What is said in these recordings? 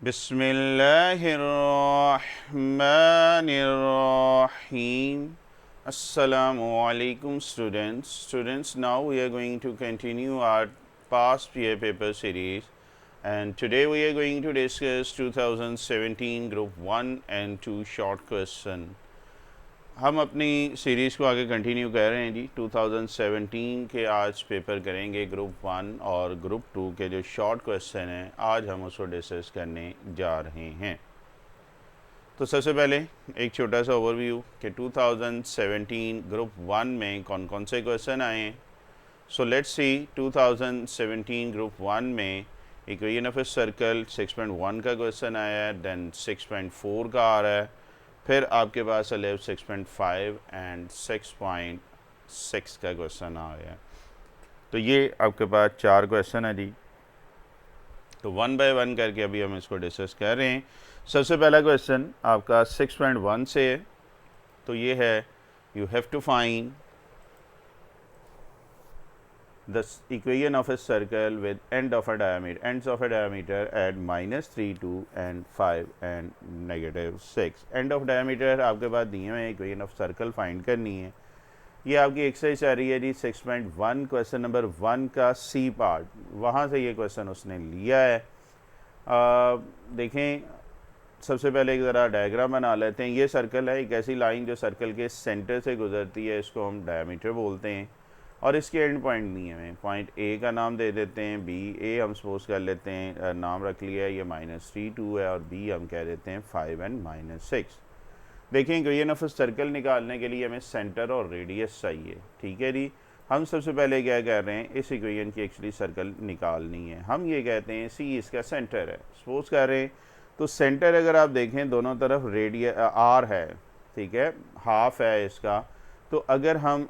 Bismillahirrahmanirrahim. Assalamu alaikum students. Now we are going to continue our past year paper series, and today we are going to discuss 2017 group 1 and 2 short question. हम अपनी series को आगे continue कर रहे हैं जी। 2017 के आज paper करेंगे ग्रुप 1 और ग्रुप 2 के जो शॉर्ट क्वेश्चन हैं आज हम उसको डिस्कस करने जा रहे हैं। तो सबसे पहले एक छोटा सा ओवरव्यू कि 2017 ग्रुप 1 में कौन कौन से क्वेश्चन आए हैं। सो लेट्स सी 2017 ग्रुप 1 में इक्वेशन ऑफ ए सर्कल 6.1 का क्वेश्चन आया है, देन 6.4 का आ रहा है, फिर आपके पास 6.5 एंड 6.6 का क्वेश्चन आ गया। तो ये आपके पास 4 क्वेश्चन है जी। तो 1 बाय 1 करके अभी हम इसको डिस्कस कर रहे हैं। सबसे पहला क्वेश्चन आपका 6.1 से है। तो ये है you have to find the equation of a circle with ends of a diameter at -3, 2 and 5 and -6। end of diameter आपके पास दिए हुए हैं, equation of circle फाइंड करनी है। ये आपकी एक्सरसाइज आ रही है जी 6.1 क्वेश्चन नंबर 1 का सी पार्ट, वहाँ से ये क्वेश्चन उसने लिया है। देखें सबसे पहले एक ज़रा डायग्राम बना लेते हैं। ये सर्कल है, एक ऐसी लाइन जो सर्कल के सेंटर से गुजरती है, इसको हम डायमीटर बोलते हैं। और इसके एंड पॉइंट नहीं है, पॉइंट ए का नाम दे देते हैं, बी ए हम सपोज कर लेते हैं, नाम रख लिया है, ये -3, 2 है, और बी हम कह देते हैं 5 एंड -6। देखें इक्वेशन ऑफ सर्कल निकालने के लिए हमें सेंटर और रेडियस चाहिए, ठीक है जी। हम सबसे पहले क्या कर रहे हैं, इस इक्वेशन की एक्चुअली सर्कल निकालनी है। हम ये कहते हैं सी इसका सेंटर है, सपोज कर रहे हैं। तो सेंटर अगर आप देखें दोनों तरफ रेडियस आर है, ठीक है, हाफ है इसका। तो अगर हम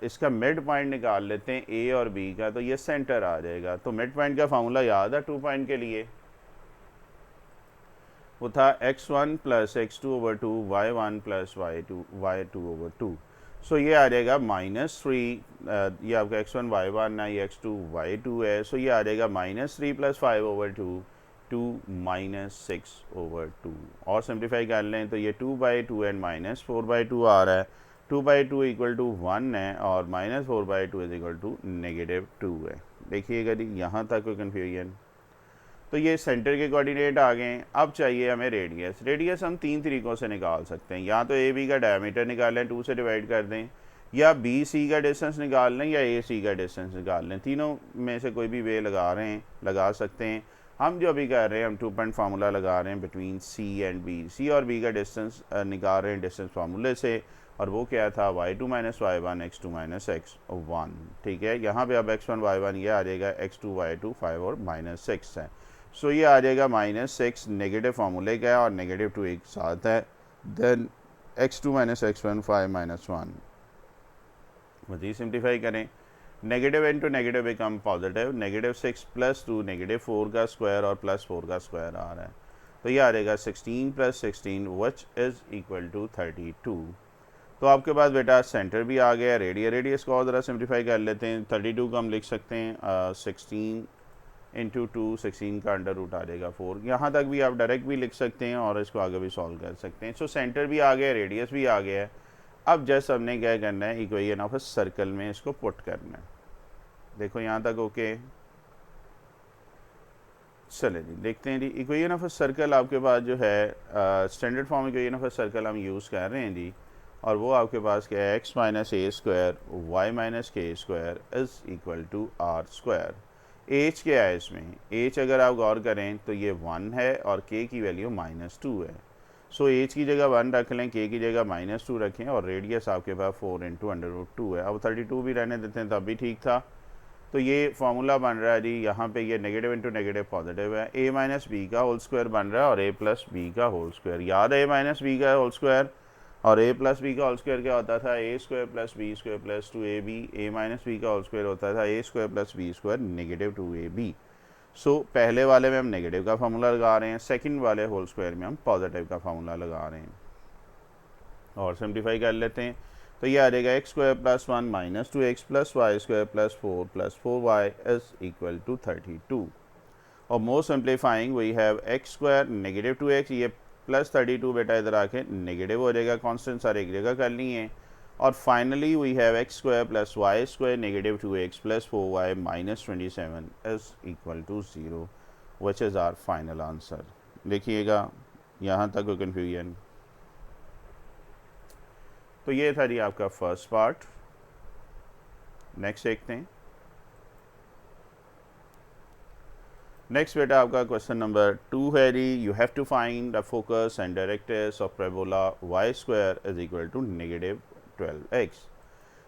इसका मिड पॉइंट निकाल लेते हैं ए और बी का, तो ये सेंटर आ जाएगा। तो मिड पॉइंट का फार्मूला याद है 2 पॉइंट के लिए, वो था x1 plus x2/2 y1 plus y2/2। सो ये आ जाएगा -3, ये आपका x1 y1 है, ये x2 y2 है। सो ये आ जाएगा -3 प्लस 5/2 2 -6/2। और सिंप्लीफाई कर लें तो ये 2/2 एंड -4/2 आ रहा है। 2/2 इक्वल टू 1 है और -4/2 इज इक्वल टू -2 है। देखिएगा जी, यहाँ तक कोई कन्फ्यूजन। तो ये सेंटर के कोऑर्डिनेट आ गए। अब चाहिए हमें रेडियस। रेडियस हम 3 तरीक़ों से निकाल सकते हैं, या तो ए बी का डायमीटर निकाल लें, 2 से डिवाइड कर दें, या बी सी का डिस्टेंस निकाल लें, या ए सी का डिस्टेंस निकाल लें। तीनों में से कोई भी वे लगा सकते हैं। हम जो अभी कर रहे हैं, हम 2 पॉइंट फार्मूला लगा रहे हैं बिटवीन सी एंड बी। सी और बी का डिस्टेंस निकाल रहे हैं डिस्टेंस फार्मूले से, और वो क्या था y2 - y1 x2 - x1, ठीक है। यहाँ पे अब x1 y1 ये आ जाएगा, x2 y2 5 और -6 है। सो ये आ जाएगा -6 नेगेटिव फार्मूले का है और -2 एक साथ है। Then x2 - x1 5 -1। मज़ीद सिंप्लीफाई करें, negative into negative become positive, -6 + 2 -4 का स्क्वायर और +4 का स्क्वायर आ रहा है। तो ये आ जाएगा 16 + 16 विच इज़ इक्वल टू 32। तो आपके पास बेटा सेंटर भी आ गया। रेडियस को और ज़रा सिंप्लीफाई कर लेते हैं। 32 को हम लिख सकते हैं 16 इंटू 2, 16 का अंडर रूट आ जाएगा 4। यहाँ तक भी आप डायरेक्ट भी लिख सकते हैं और इसको आगे भी सॉल्व कर सकते हैं। सो सेंटर भी आ गया, रेडियस भी आ गया है। अब जस्ट हमने क्या करना है, इक्वेशन ऑफ अ सर्कल में इसको पुट करना है। देखो यहाँ तक ओके। चले जी देखते हैं जी। इक्वेशन ऑफ अ सर्कल आपके पास जो है standard form equation of a circle हम यूज़ कर रहे हैं जी, और वो आपके पास क्या है, x - a² y - k² is equal to r²। H क्या है इसमें, एच अगर आप गौर करें तो ये 1 है और k की वैल्यू -2 है। सो एच की जगह 1 रख लें, k की जगह -2 रखें, और रेडियस आपके पास 4 इंटू √2 है। अब 32 भी रहने देते हैं तब भी ठीक था। तो ये फार्मूला बन रहा है जी, यहाँ पे ये नेगेटिव इंटू नेगेटिव पॉजिटिव है। a - b का होल स्क्वायर बन रहा है और a + b का होल स्क्वायर। याद है a - b का होल स्क्वायर और a + b का होल स्क्वायर क्या होता था, a² + b² + 2ab। a - b का होल स्क्वायर होता था a² + b² -2ab। सो पहले वाले में हम नेगेटिव का फार्मूला लगा रहे हैं, सेकंड वाले होल स्क्वायर में हम पॉजिटिव का फार्मूला लगा रहे हैं। और सिंप्लीफाई कर लेते हैं तो ये आ जाएगा x² + 1 - 2x + y² + 4 + 4y is equal to 32। और more simplifying we have x square negative 2x, ये प्लस 32 बेटा इधर आके नेगेटिव हो जाएगा, कॉन्स्टेंट सारे एक जगह कर ली है। और finally we have x square plus Y square negative 2x plus 4y minus 27 is equal to 0 which is our final answer. देखिएगा यहाँ तक कोई कन्फ्यूजन? तो ये था जी आपका फर्स्ट पार्ट। नेक्स्ट देखते हैं। नेक्स्ट बेटा आपका क्वेश्चन नंबर 2 है जी, you have to find the focus and directrix of parabola y square is equal to negative 12x।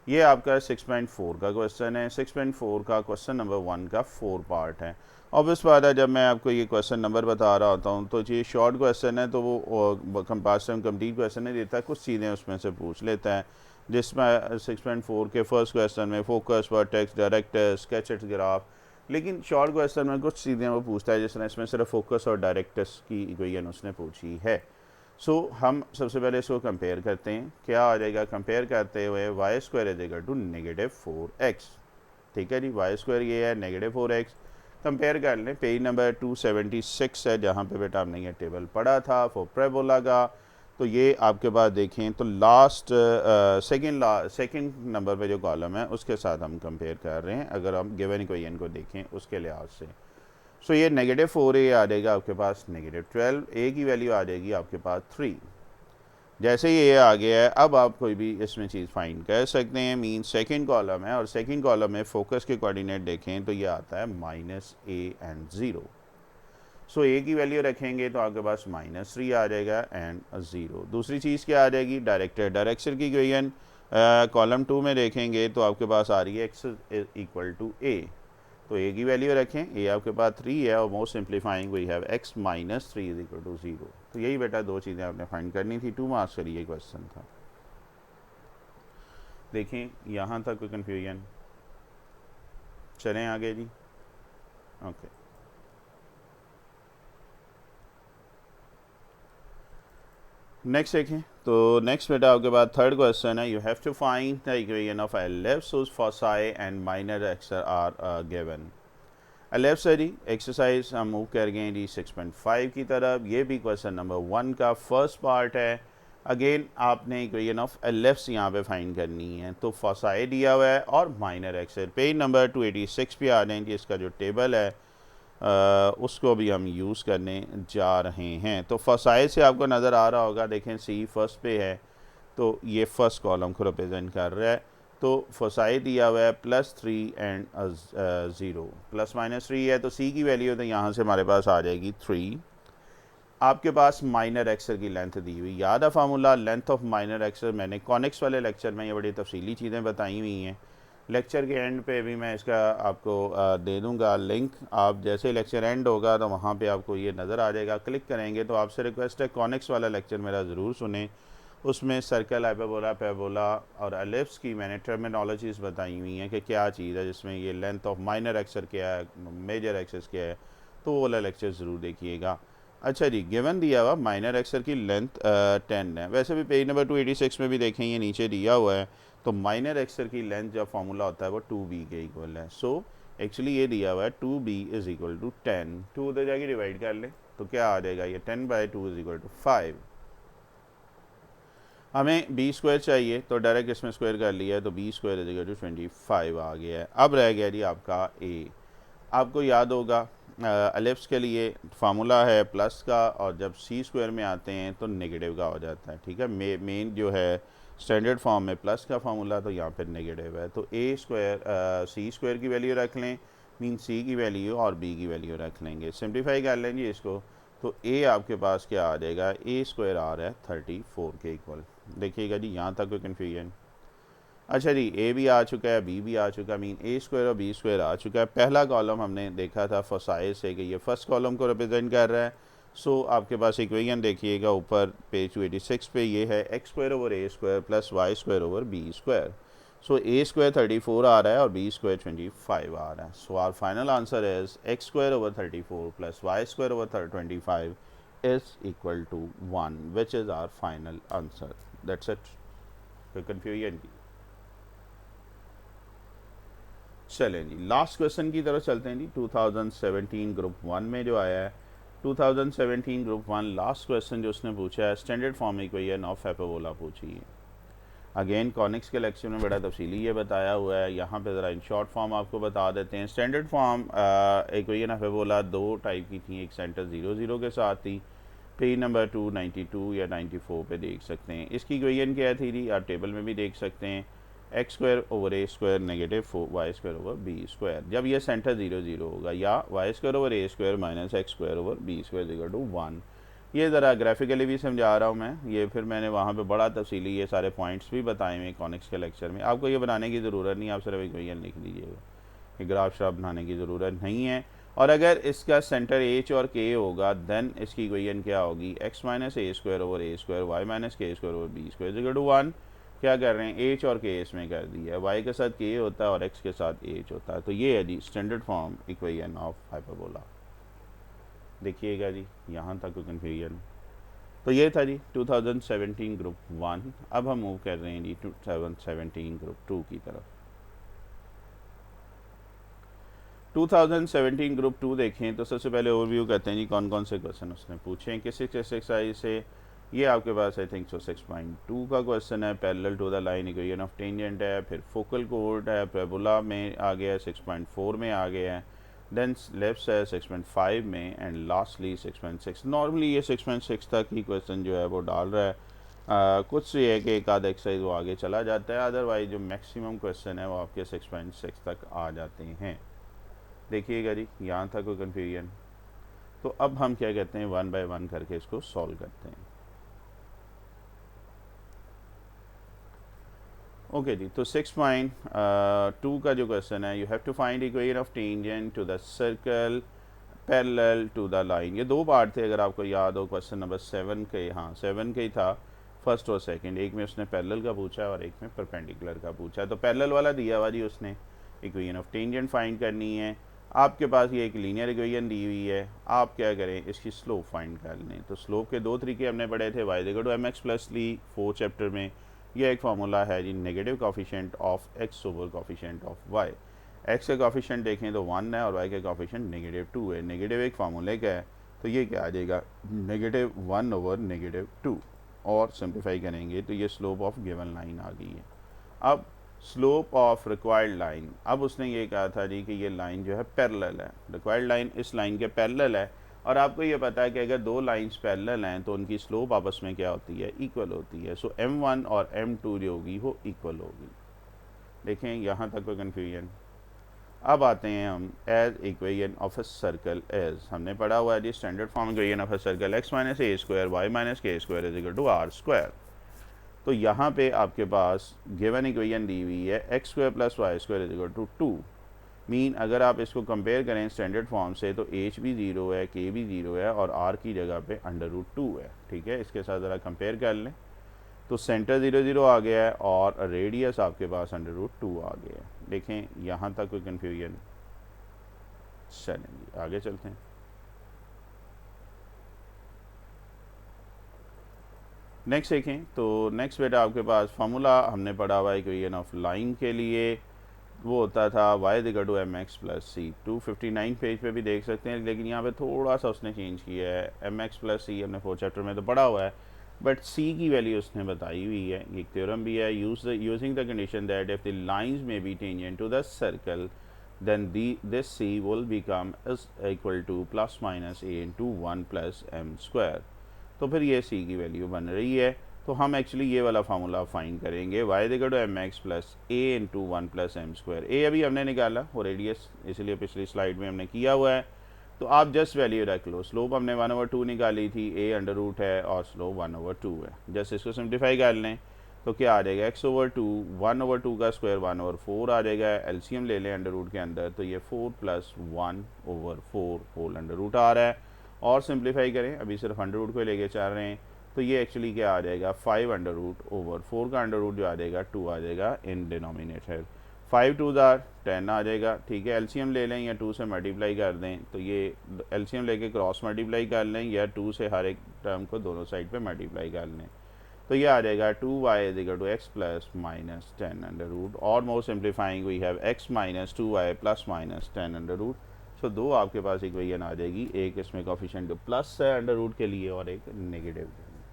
ये आपका 6.4 का क्वेश्चन है। 6.4 का क्वेश्चन नंबर 1 का 4 पार्ट है। ऑब्वियस बात है, जब मैं आपको ये क्वेश्चन नंबर बता रहा होता हूँ तो ये शॉर्ट क्वेश्चन है, तो वो कंपास कंप्लीट क्वेश्चन नहीं देता, कुछ चीज़ें उसमें से पूछ लेता है, जिसमें 6.4 के फर्स्ट क्वेश्चन में फोकस, वर्टेक्स, डायरेक्ट्रिक्स, स्केचेड ग्राफ, लेकिन शॉर्ट क्वेश्चन में कुछ चीज़ें वो पूछता है, जिसने इसमें सिर्फ फोकस और डायरेक्ट्रिक्स की इक्वेशन उसने पूछी है। सो हम सबसे पहले इसको कंपेयर करते हैं। क्या आ जाएगा कंपेयर करते हुए? Y square is equal to negative 4x। ठीक है जी, वाई स्क्वायर ये है नेगेटिव 4x। कंपेयर कर लें, पेज नंबर 276 है जहाँ पे बेटा हमने ये टेबल पढ़ा था फॉर पैराबोला का। तो ये आपके पास देखें तो लास्ट सेकंड नंबर पे जो कॉलम है उसके साथ हम कंपेयर कर रहे हैं, अगर हम गिवन इक्वेशन को देखें उसके लिहाज से। सो ये नेगेटिव 4a आ जाएगा आपके पास नेगेटिव 12, a की वैल्यू आ जाएगी आपके पास 3। जैसे ये आ गया है, अब आप कोई भी इसमें चीज़ फाइंड कर सकते हैं। मीन सेकंड कॉलम है और सेकंड कॉलम में फोकस के कोऑर्डिनेट देखें तो ये आता है -a एंड 0। सो a की वैल्यू रखेंगे तो आपके पास -3 आ जाएगा एंड 0। दूसरी चीज़ क्या आ जाएगी? डायरेक्शन की इक्वेशन कॉलम 2 में देखेंगे तो आपके पास आ रही है x इक्वल टू a, तो a की वैल्यू रखें, a आपके पास 3 है और more simplifying we have x minus 3 is equal to 0। तो यही बेटा दो चीज़ें आपने फाइंड करनी थी। 2 मार्क्स का ये क्वेश्चन था। देखें यहाँ तक कोई कन्फ्यूजन? चलें आगे जी। ओके, नेक्स्ट देखें। तो नेक्स्ट बेटा आपके पास थर्ड क्वेश्चन है, you have to find the equation of ellipse whose foci and minor axes are given. Ellipse है जी, एक्सरसाइज हम मूव कर गए जी 6.5 की तरफ। ये भी क्वेश्चन नंबर 1 का फर्स्ट पार्ट है। अगेन आपने इक्वेशन ऑफ एलिप्स यहाँ पे फाइंड करनी है, तो फोसाई दिया हुआ है और माइनर एक्सेस। पेज नंबर 286 पे आ जाएंगे, इसका जो टेबल है उसको भी हम यूज़ करने जा रहे हैं। तो फोसाई से आपको नज़र आ रहा होगा, देखें सी फर्स्ट पे है, तो ये फर्स्ट कॉलम को रिप्रेजेंट कर रहा है। तो फोसाई दिया हुआ है +3 एंड 0, प्लस माइनस 3 है, तो सी की वैल्यू तो यहाँ से हमारे पास आ जाएगी 3। आपके पास माइनर एक्सेल की लेंथ दी हुई, याद है formula length of minor axis, मैंने कॉनिक्स वाले लेक्चर में ये बड़ी तफसीली चीज़ें बताई हुई हैं। लेक्चर के एंड पे भी मैं इसका आपको दे दूंगा लिंक। आप जैसे लेक्चर एंड होगा तो वहाँ पे आपको ये नज़र आ जाएगा, क्लिक करेंगे तो आपसे रिक्वेस्ट है कॉनिक्स वाला लेक्चर मेरा ज़रूर सुने। उसमें सर्कल, हाइपरबोला, पैराबोला और एलिप्स की मैंने टर्मिनोलॉजीज़ बताई हुई हैं कि क्या चीज़ है, जिसमें ये लेंथ ऑफ माइनर एक्सेस क्या है, मेजर एक्सेस क्या है, तो वो वाला लेक्चर ज़रूर देखिएगा। अच्छा जी, गिवन दिया हुआ माइनर एक्सेस की लेंथ 10 है। वैसे भी पेज नंबर 286 में भी देखें, ये नीचे दिया हुआ है। तो माइनर एक्सेस की लेंथ जो फार्मूला होता है वो 2b के इक्वल है। सो एक्चुअली ये दिया हुआ है 2b इज इक्वल टू 10। 2 उधर जाके डिवाइड कर लें तो क्या आ जाएगा, ये 10/2 इज इक्वल टू 5। हमें बी स्क्वायर चाहिए तो डायरेक्ट इसमें स्क्वायर कर लिया है, तो B square is equal to 25 आ गया है। अब रह गया जी आपका ए। आपको याद होगा एलिप्स के लिए फार्मूला है प्लस का, और जब सी स्क्वायर में आते हैं तो नेगेटिव का हो जाता है। ठीक है, मेन जो है स्टैंडर्ड फॉर्म में प्लस का फार्मूला, तो यहाँ पर नेगेटिव है। तो ए स्क्वायर सी स्क्वायर की वैल्यू रख लें, मीन सी की वैल्यू और बी की वैल्यू रख लेंगे, सिंप्लीफाई कर लेंगे इसको। तो ए आपके पास क्या आ जाएगा, ए स्क्वायर आ रहा है 34 के इक्वल। देखिएगा जी यहाँ तक कोई कन्फ्यूजन? अच्छा जी, ए भी आ चुका है, बी भी आ चुका है, मीन ए स्क्वायर और बी स्क्वायर आ चुका है। पहला कॉलम हमने देखा था फोसाई से कि ये फर्स्ट कॉलम को रिप्रेजेंट कर रहा है। सो आपके पास इक्वेशन देखिएगा ऊपर पेज 286 पे, ये है x square over A square plus Y square over B square. So a square 34 आ रहा है और बी स्क्वायर 25 आ रहा है। So our final answer is x square over 34 plus Y square over 25 is equal to 1, which is our final answer. That's it. कोई confusion की? चलें जी, लास्ट क्वेश्चन की तरफ चलते हैं जी। 2017 ग्रुप 1 में जो आया है, 2017 ग्रुप 1 लास्ट क्वेश्चन जो उसने पूछा है, standard form equation of hyperbola पूछी है। अगेन कॉनिक्स के लेक्चर में बड़ा तफसीली ये बताया हुआ है, यहाँ पे ज़रा इन शॉर्ट फॉर्म आपको बता देते हैं। Standard form equation of hyperbola दो टाइप की थी, एक सेंटर 0 0 के साथ थी, पेज नंबर 292 या 94 पे देख सकते हैं। इसकी इक्वेशन क्या थी जी, आप टेबल में भी देख सकते हैं, एक्स स्क्वायर ओवर ए square negative 4 y square over B square, जब ये सेंटर 0 0 होगा, या y square over A square minus x square over B square equal to 1। ये ज़रा ग्राफिकली भी समझा रहा हूँ मैं, ये फिर मैंने वहाँ पे बड़ा तफसीली ये सारे पॉइंट्स भी बताए हुए कॉनिक्स के लेक्चर में। आपको ये बनाने की ज़रूरत नहीं, आप सिर्फ इक्वेशन लिख लीजिएगा, ये ग्राफ श्राफ बनाने की ज़रूरत नहीं है। और अगर इसका सेंटर एच और के होगा, देन इसकी इक्वेशन क्या होगी, एक्स माइनस ए स्क्वायर ओवर ए स्क्वायर वाई माइनस के square over B square equal to 1। क्या कर रहे हैं, एच और के इसमें कर दिया है, वाई के साथ के होता है और एक्स के साथ एच होता है। तो ये है जी standard form equation of hyperbola. देखिएगा जी, यहाँ तक कोई कन्फ्यूजन। तो ये था जी 2017 ग्रुप 1। अब हम मूव कर रहे हैं जी 2017 ग्रुप 2 की तरफ। 2017 ग्रुप 2 देखें तो सबसे पहले ओवरव्यू करते हैं जी, कौन कौन से क्वेश्चन उसने पूछे हैं, किस एक्सरसाइज से। ये आपके पास आई थिंक सो 6.2 का क्वेश्चन है, parallel to the line equation of tangent है, फिर फोकल कोड है, पैराबोला में आ गया है, 6.4 में आ गया है, देन लेफ्ट है 6.5 में, एंड लास्टली 6.6। नॉर्मली ये 6.6 तक ही क्वेश्चन जो है वो डाल रहा है। कुछ ये है कि एक आधा एक्सरसाइज वो आगे चला जाता है, अदरवाइज जो मैक्सिमम क्वेश्चन है वो आपके 6.6 तक आ जाते हैं। देखिएगा जी, यहाँ था कोई कन्फ्यूजन। तो अब हम क्या कहते हैं, 1 बाय 1 करके इसको सॉल्व करते हैं। ओके जी, तो 6.2 का जो क्वेश्चन है, you have to find equation of tangent to the circle parallel to the line. ये दो पार्ट थे, अगर आपको याद हो, क्वेश्चन नंबर 7 के, हाँ 7 के ही था, फर्स्ट और सेकंड। एक में उसने पैरेलल का पूछा और एक में परपेंडिकुलर का पूछा। तो पैरेलल वाला दिया हुआ जी, उसने इक्वेशन ऑफ टेंजेंट फाइंड करनी है। आपके पास ये एक लीनियर इक्वेशन दी हुई है, आप क्या करें, इसकी स्लोप फाइंड कर लें। तो स्लोप के दो तरीके हमने पढ़े थे, y equal to M x plus ली 4 चैप्टर में। यह एक फार्मूला है जी, negative coefficient of x over coefficient of y. X का कोफिशिएंट देखें तो 1 है और वाई का कोफिशिएंट नेगेटिव 2 है। नेगेटिव एक फार्मूले का है, तो ये क्या आ जाएगा, नेगेटिव 1 ओवर नेगेटिव 2। और सिंप्लीफाई करेंगे तो ये स्लोप ऑफ गिवन लाइन आ गई है। अब स्लोप ऑफ रिक्वायर्ड लाइन, अब उसने ये कहा था जी कि ये लाइन जो है पैरेलल है, रिक्वायर्ड लाइन इस लाइन के पैरेलल है, और आपको ये पता है कि अगर दो लाइंस पैरेलल हैं तो उनकी स्लोप आपस में क्या होती है, इक्वल होती है। सो m1 और m2 जो होगी वो इक्वल होगी। देखें यहाँ तक कोई कन्फ्यूजन। अब आते हैं हम as equation of a circle, as हमने पढ़ा हुआ है जी standard form equation of a circle, x minus A square Y minus के square is equal to r square. तो यहाँ पे आपके पास गिवन इक्वेशन दी हुई है, x square plus Y square is equal to 2। Mean अगर आप इसको कंपेयर करें स्टैंडर्ड फॉर्म से, तो एच भी 0 है, के भी 0 है, और आर की जगह पे √2 है। ठीक है, इसके साथ ज़रा कंपेयर कर लें तो सेंटर 0 0 आ गया है और रेडियस आपके पास √2 आ गया है। देखें यहाँ तक कोई कन्फ्यूजन। चलें जी, आगे चलते हैं। नेक्स्ट देखें तो नेक्स्ट बेटा आपके पास फार्मूला हमने पढ़ा हुआ है इक्वेशन ऑफ लाइन के लिए, वो होता था Y equal to M x plus C. 259 page पे भी देख सकते हैं, लेकिन यहाँ पे थोड़ा सा उसने चेंज किया है। एम एक्स प्लस सी हमने 4 चैप्टर में तो पढ़ा हुआ है, बट सी की वैल्यू उसने बताई हुई है। एक थ्योरम भी है, using the condition that if the lines में be tangent to the circle then this c will become is equal to plus minus a into 1 plus m square। तो फिर ये c की वैल्यू बन रही है। तो हम एक्चुअली ये वाला फार्मूला फाइंड करेंगे, y इक्वल to M x plus a into 1 plus m square. ए अभी हमने निकाला और रेडियस इसलिए पिछली स्लाइड में हमने किया हुआ है, तो आप जस्ट वैल्यू रख लो। स्लोप हमने 1/2 निकाली थी, a अंडर रूट है और स्लोप 1/2 है। जस्ट इसको सिंप्लीफाई कर लें तो क्या आ जाएगा, x/2 1/2 का स्क्वायर 1/4 आ जाएगा। एलसीएम ले लें अंडर रूट के अंदर, तो ये 4 + 1/4 होल अंडर रूट आ रहा है। और सिंप्लीफाई करें, अभी सिर्फ अंडर रूट को लेके चल रहे हैं, तो ये एक्चुअली क्या आ जाएगा, 5/4 का अंडर रूट जो आ जाएगा 2 आ जाएगा इन डिनोमिनेटर। 5 2 10 आ जाएगा। ठीक है, एलसीएम ले लें या 2 से मल्टीप्लाई कर दें, तो ये एलसीएम लेके क्रॉस मल्टीप्लाई कर लें या 2 से हर एक टर्म को दोनों साइड पे मल्टीप्लाई कर लें। तो ये आ जाएगा 2y is equal to x plus minus 10 under root, और more simplifying we have x minus 2y plus minus 10 under root. So दो आपके पास इक्वेशन आ जाएगी, एक इसमें कोफिशिएंट प्लस है अंडर रूट के लिए और एक नेगेटिव के लिए।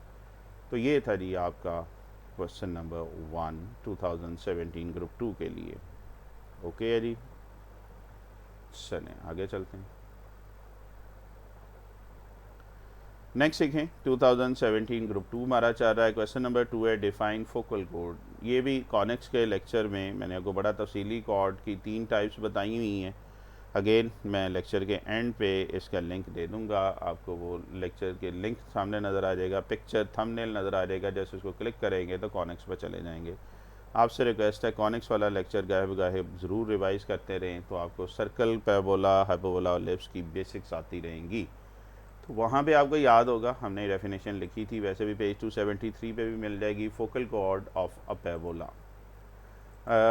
तो ये था जी आपका क्वेश्चन नंबर 1 2017 ग्रुप 2 के लिए। ओके है जी, चलें आगे चलते हैं। नेक्स्ट सीखें 2017 ग्रुप 2 हमारा चल रहा है। क्वेश्चन नंबर 2 है डिफाइन फोकल कोड। ये भी कॉनिक्स के लेक्चर में मैंने आपको बड़ा तफसीली कॉर्ड की 3 टाइप्स बताई हुई हैं। अगेन मैं लेक्चर के एंड पे इसका लिंक दे दूंगा आपको, वो लेक्चर के लिंक सामने नज़र आ जाएगा, पिक्चर थंबनेल नज़र आ जाएगा, जैसे उसको क्लिक करेंगे तो कॉनिक्स पर चले जाएंगे। आपसे रिक्वेस्ट है कॉनिक्स वाला लेक्चर गाहे बगाहे ज़रूर रिवाइज करते रहें, तो आपको सर्कल, पैराबोला, हाइपरबोला और एलिप्स की बेसिक्स आती रहेंगी। तो वहाँ पे आपको याद होगा हमने डेफिनेशन लिखी थी, वैसे भी पेज 273 पे भी मिल जाएगी, focal cord of a parabola.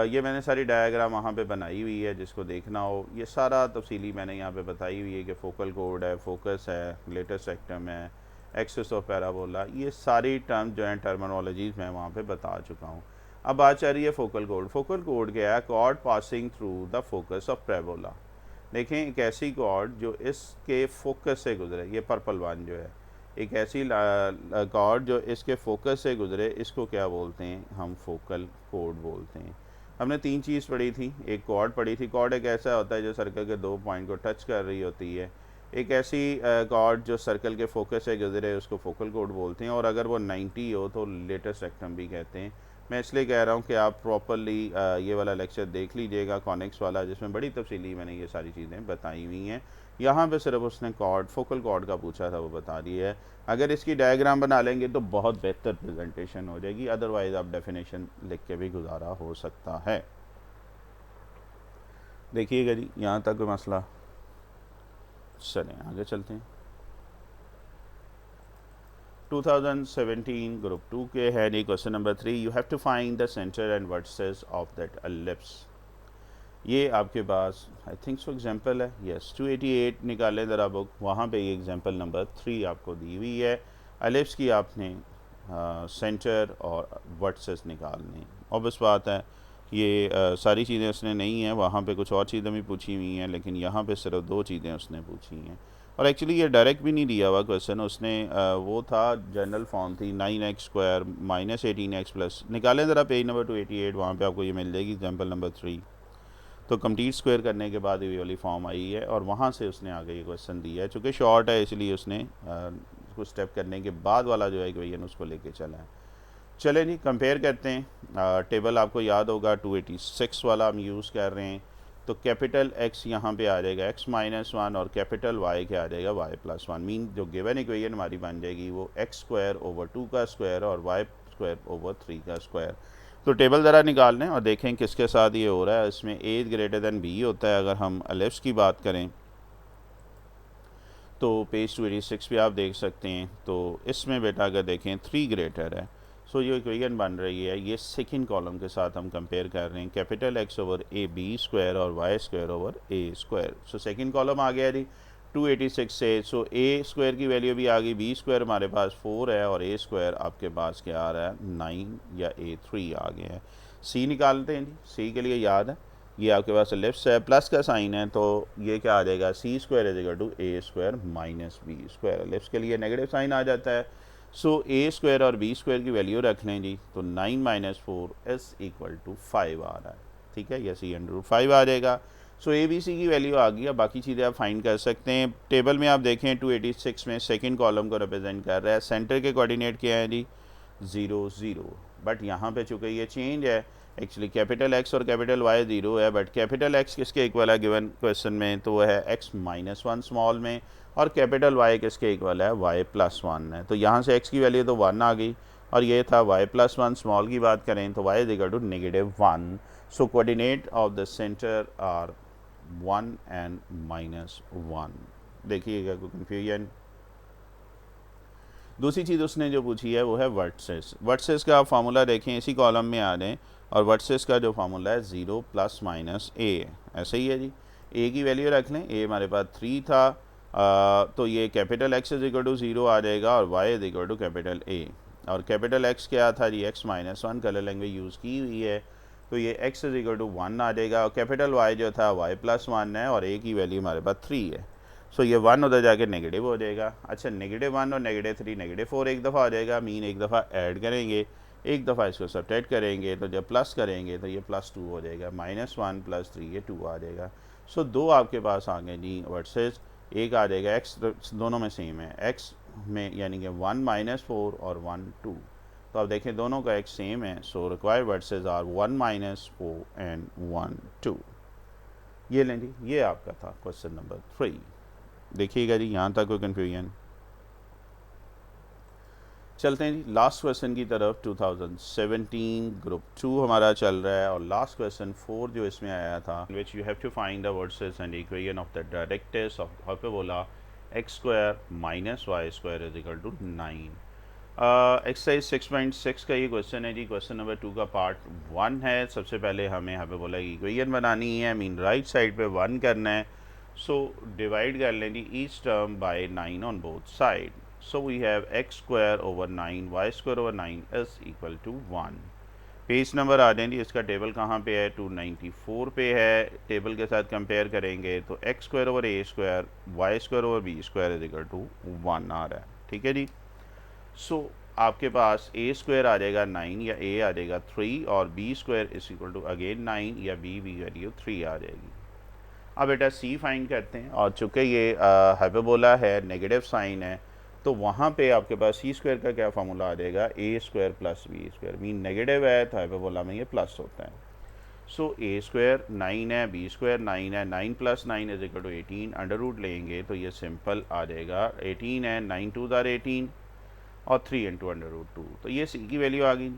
ये मैंने सारी डायग्राम वहाँ पे बनाई हुई है, जिसको देखना हो ये सारा तफसीली मैंने यहाँ पे बताई हुई है कि फोकल कोड है, फोकस है, लेटेस्ट सेक्टम है, एक्सिस ऑफ पैराबोला, ये सारी टर्म जो हैं टर्मिनोलॉजीज़ मैं वहाँ पे बता चुका हूँ। अब बात चल रही है फोकल कोड। फोकल कोड क्या है? Cord passing through the focus of parabola. देखें एक ऐसी कॉर्ड जो इसके फोकस से गुजरे, ये पर्पल वन जो है, एक ऐसी कॉर्ड जो इसके फोकस से गुजरे, इसको क्या बोलते हैं? हम फोकल कोड बोलते हैं। हमने 3 चीज़ पढ़ी थी, एक कॉर्ड पढ़ी थी। कॉर्ड एक ऐसा होता है जो सर्कल के 2 पॉइंट को टच कर रही होती है। एक ऐसी कॉर्ड जो सर्कल के फोकस से गुजरे, उसको फोकल कोड बोलते हैं, और अगर वो 90 हो तो लेटेस्ट सेक्टम भी कहते हैं। मैं इसलिए कह रहा हूँ कि आप प्रॉपरली ये वाला लेक्चर देख लीजिएगा कॉनिक्स वाला, जिसमें बड़ी तफसीली मैंने ये सारी चीज़ें बताई हुई हैं। यहाँ पे सिर्फ उसने कॉर्ड, फोकल कॉर्ड का पूछा था, वो बता रही है। अगर इसकी डायग्राम बना लेंगे तो बहुत बेहतर प्रेजेंटेशन हो जाएगी, अदरवाइज़ आप डेफिनेशन लिख के भी गुजारा हो सकता है। देखिएगा जी, यहाँ तक कोई मसला? चलें आगे चलते हैं। 2017 ग्रुप 2 के है जी question number 3, you have to find the centre and vertices of that ellipse. ये आपके पास आई थिंक सो एग्जांपल है, यस 288 निकालें ज़रा बुक, वहाँ पे ये एग्जांपल नंबर 3 आपको दी हुई है। एलिप्स की आपने सेंटर और वर्टिसेस निकालने। ऑब्वियस बात है ये सारी चीज़ें उसने नहीं हैं, वहाँ पे कुछ और चीज़ें भी पूछी हुई हैं, लेकिन यहाँ पे सिर्फ 2 चीज़ें उसने पूछी हैं। और एक्चुअली ये डायरेक्ट भी नहीं दिया हुआ क्वेश्चन, उसने वो था जनरल फॉर्म थी 9x² माइनस 18x प्लस। निकालें ज़रा पेज नंबर 288, वहाँ पे आपको ये मिल जाएगी एग्जांपल नंबर 3। तो कंप्लीट स्क्वायर करने के बाद ये वाली फॉर्म आई है, और वहाँ से उसने आगे ये क्वेश्चन दिया है। चूँकि शॉर्ट है इसलिए उसने कुछ स्टेप करने के बाद वाला जो है इक्वेशन उसको लेके चला है। चले जी कंपेयर करते हैं। टेबल आपको याद होगा 286 वाला हम यूज़ कर रहे हैं। तो कैपिटल X यहाँ पे आ जाएगा x-1, और कैपिटल Y क्या आ जाएगा y+1। मीन जो गिवन इक्वेशन हमारी बन जाएगी वो x² ओवर 2 का स्क्वायर और y² ओवर 3 का स्क्वायर। तो टेबल ज़रा निकाल लें और देखें किसके साथ ये हो रहा है। इसमें A ग्रेटर दैन B होता है। अगर हम एलिप्स की बात करें तो पेज 286 पे आप देख सकते हैं। तो इसमें बेटा अगर देखें 3 ग्रेटर है, सो ये इक्वेशन बन रही है, ये सेकंड कॉलम के साथ हम कंपेयर कर रहे हैं, capital X over A B² और y² over A²। So second column आ गया जी 286 से। सो A² की वैल्यू भी आ गई, B² हमारे पास 4 है और A² आपके पास क्या आ रहा है 9 या A3 आ गया है। C निकालते हैं जी। C के लिए याद है ये आपके पास एलिप्स है, प्लस का साइन है, तो ये क्या आ जाएगा C² is equal to A² minus B²। Ellipse के लिए नेगेटिव साइन आ जाता है। सो A² और B² की वैल्यू रख लें जी, तो 9 माइनस 4 इज इक्वल टू 5 आ रहा है। ठीक है, या C√5 आ जाएगा। सो ABC की वैल्यू आ गई। अब बाकी चीज़ें आप फाइंड कर सकते हैं। टेबल में आप देखें 286 में सेकंड कॉलम को रिप्रेजेंट कर रहा है। सेंटर के कोऑर्डिनेट क्या है जी 0 0, बट यहाँ पे चूँकि ये चेंज है, एक्चुअली कैपिटल X और कैपिटल Y 0 है, बट कैपिटल X किसके इक्वल है गिवन क्वेश्चन में? तो वह है x-1 स्मॉल में, और कैपिटल Y किसके इक्वल है? y+1 है। तो यहाँ से x की वैल्यू तो 1 आ गई, और ये था y+1 स्मॉल की बात करें तो y is equal to -1। So coordinate of the centre are 1 and -1। देखिएगा कोई कन्फ्यूजन? दूसरी चीज़ उसने जो पूछी है वो है वर्टिसेस। वर्टिसेस का आप फार्मूला देखें, इसी कॉलम में आ जाएँ, और वर्टिसेस का जो फार्मूला है 0 ± a, ऐसे ही है जी। a की वैल्यू रख लें, a हमारे पास 3 था, तो ये capital X is equal to 0 आ जाएगा और y is equal to capital A। और कैपिटल एक्स क्या था जी, x minus one colour language use की हुई है, तो ये x is equal to one आ जाएगा। और कैपिटल वाई जो था वाई प्लस वन है और ए की वैल्यू हमारे पास 3 है। सो ये 1 उधर जाके नेगेटिव हो जाएगा। अच्छा, -1 और -3 -4 एक दफ़ा आ जाएगा, मीन एक दफ़ा ऐड करेंगे, एक दफ़ा इसको सब्ट्रैक्ट करेंगे, तो जब प्लस करेंगे तो ये +2 हो जाएगा, -1 + 3 ये 2 आ जाएगा। सो दो आपके पास आ गए जी वर्सेस, एक आ जाएगा एक्स दोनों में सेम है, एक्स में यानी कि 1 -4 और 1 2, तो आप देखें दोनों का एक्स सेम है। So required vertices are 1 -4 and 1 2। ये लें जी, ये आपका था क्वेश्चन नंबर 3। देखिएगा जी, यहाँ तक कोई कन्फ्यूजन। चलते हैं जी लास्ट क्वेश्चन की तरफ। 2017 ग्रुप 2 हमारा चल रहा है और लास्ट क्वेश्चन 4 जो इसमें आया था, which you have to find the vertices and equation of the directrix of hyperbola x² - y² is equal to 9। Exercise 6.6 का ये क्वेश्चन है जी। क्वेश्चन नंबर 2 का पार्ट 1 है। सबसे पहले हमें हाइपरबोला की इक्वेशन बनानी है, मीन राइट साइड पे 1 करना है। सो डिवाइड कर लें जी each term by 9 on both side. So we have x² over 9 y² over 9 is equal to 1। Page number आ जाएंगे, इसका टेबल कहाँ पे है, 294 पे है। टेबल के साथ कंपेयर करेंगे तो x² over a² y² over b² is equal to 1 आ रहा है। ठीक है जी। सो आपके पास a² आ जाएगा 9 या a आ जाएगा 3 और b² is equal to again 9 या b वैल्यू 3 आ जाएगी। अब बेटा c फाइंड करते हैं, और चूँकि ये हाइपरबोला है, नेगेटिव साइन है, तो वहाँ पे आपके पास c² का क्या फार्मूला आ जाएगा, a² + b²। मीन नेगेटिव है तो हाइपरबोला में ये प्लस होता है। सो a² 9 है, b² 9 है, 9 + 9 is equal to 18। Under root लेंगे तो ये सिंपल आ जाएगा, 18 है, 9 2 = 18 और 3 × √2, तो ये c की वैल्यू आ गई।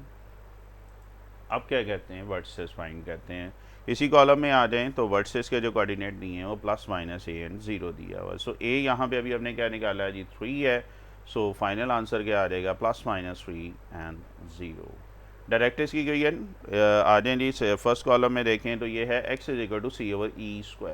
अब क्या कहते हैं, वर्सेस फाइंड करते हैं। इसी कॉलम में आ जाएं तो वर्सेस के जो कोऑर्डिनेट दिए हैं वो +- a एंड 0 दिया हुआ है। सो a यहाँ पे अभी हमने क्या निकाला है जी, 3 है। सो फाइनल आंसर क्या आ जाएगा, +- 3 एंड 0। डायरेक्ट्रिक्स की इक्वेशन आ जाएं जी, फर्स्ट कॉलम में देखें तो ये है x is equal to c/e²।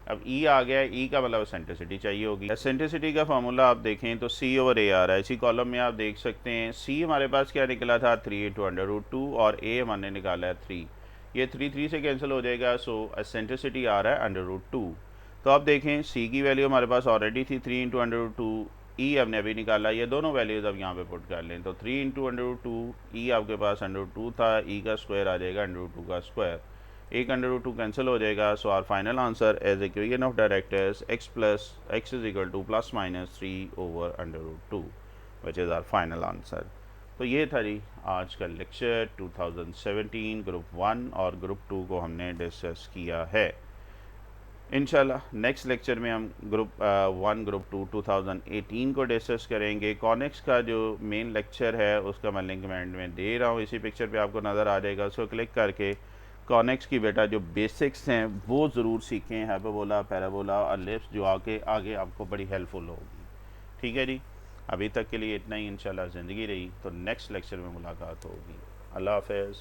अब e आ गया है, e का मतलब एसेंट्रिसिटी चाहिए होगी। एसेंट्रिसिटी का फार्मूला आप देखें तो c/a आ रहा है। इसी कॉलम में आप देख सकते हैं c हमारे पास क्या निकला था, 3 × √2 और a हमने निकाला है 3। ये 3 से कैंसिल हो जाएगा। सो एसेंट्रिसिटी आ रहा है √2। तो अब देखें c की वैल्यू हमारे पास ऑलरेडी थी 3 × √2, e हमने अभी निकाला। ये दोनों वैल्यूज अब यहाँ पे पुट कर लें तो 3 × √2, e आपके पास √2 था, e का स्क्वायर आ जाएगा √2 का स्क्वायर, एक √2 कैंसिल हो जाएगा। So our final answer as equation of directrix x is equal to +- 3 over √2 which is our final answer. तो ये था जी आज का लेक्चर 2017 ग्रुप 1 और ग्रुप 2 को हमने डिस्कस किया है। इंशाल्लाह नेक्स्ट लेक्चर में हम ग्रुप 1 ग्रुप 2 2018 को डिस्कस करेंगे। कॉनिक्स का जो मेन लेक्चर है उसका मैं लिंक कमेंट में दे रहा हूँ, इसी पिक्चर पे आपको नज़र आ जाएगा। उसको क्लिक करके कॉनिक्स की बेटा जो बेसिक्स हैं वो ज़रूर सीखें, हाइपरबोला, पैराबोला और एलिप्स, जो आगे आपको बड़ी हेल्पफुल होगी। ठीक है जी, अभी तक के लिए इतना ही। इंशाल्लाह ज़िंदगी रही तो नेक्स्ट लेक्चर में मुलाकात होगी। अल्लाह हाफ़िज़।